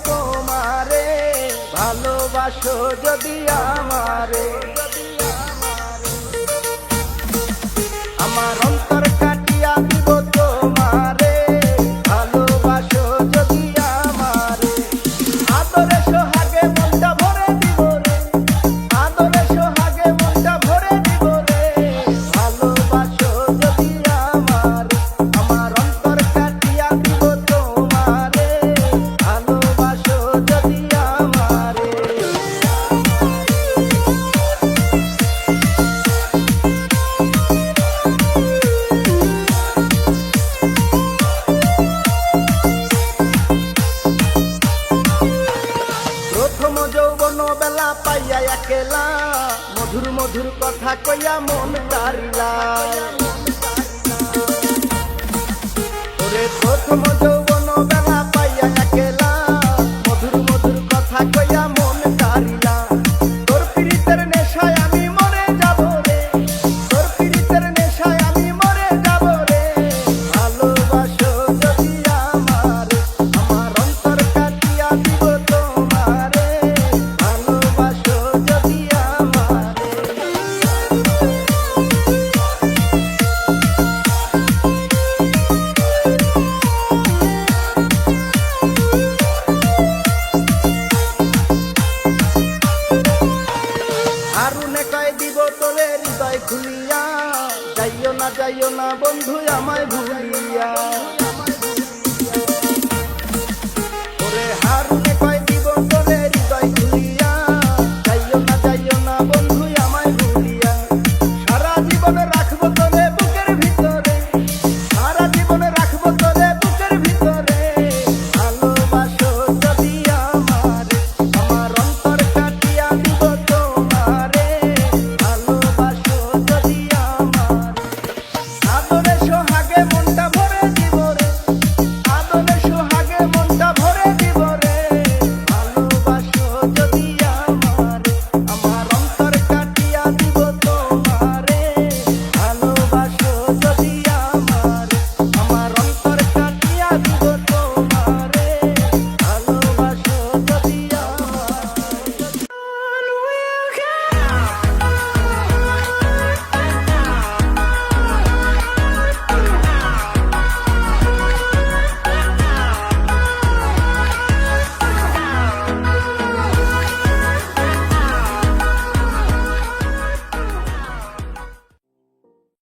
তোমারে, ভালোবাসো যদি আমারে। আমার অন্তর কাটিয়া দিব তোমারে, ভালোবাসো যদি আমারে। আদরে সোহাগে মনটা ভরে দিব রে, আদরে সোহাগে মনটা ভরে দিব রে, ভালোবাসো যদি আমারে। আমার অন্তর কাটিয়া দিব তোমারে, ভালোবাসো যদি আমারে। প্রথম যৌবন বেলা পাইয়া একেলা, মধুর মধুর কথা কইয়া মন তারিলা। ওরে প্রথম যৌবন বেলা